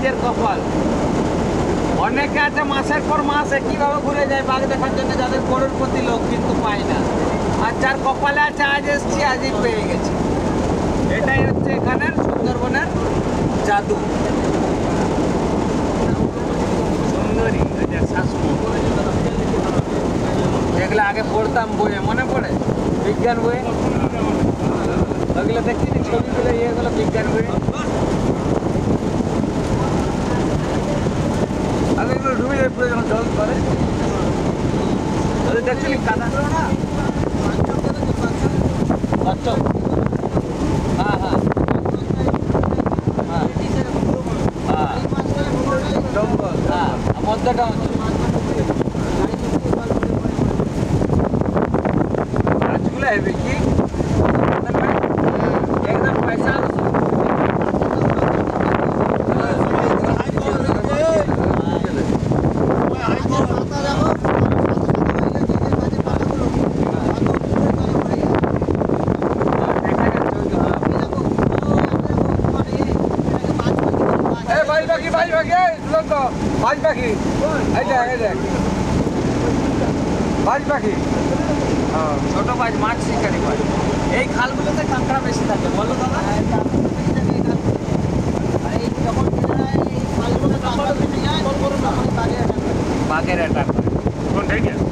নিজের কপাল। অনেকে আছে মাসের পর মাস কিভাবে ঘুরে যায় বাঘ দেখার জন্য, যাদের করোড়পতি লোক, কিন্তু পায় না। আর যার কপালে আছে আজ এসছি আজই পেয়ে গেছে। এটাই হচ্ছে এখানের সুন্দরবনের জাদু। সুন্দরী যেগুলো আগে পড়তাম বইয়ে, মনে পড়ে? বিজ্ঞান বইয়ে ওগুলো দেখছি, ছবিগুলো ইয়েগুলো বিজ্ঞান বইয়ে। আগে এগুলো ডুবে যায় পুরো, যখন জল করে দেখছিলি কাদা না কচ্ছপ। হ্যাঁ হ্যাঁ হ্যাঁ হ্যাঁ জঙ্গল, হ্যাঁ মধ্যটা গাছগুলো হেবে কি একদম পয়সা। বাজ পাখি, এই দেখ এই দেখ বাজ পাখি, ছোট বাজ, মাছ শিকারি বাজ। এই খালগুলোতে কাঁকড়া বেশি থাকে বলো।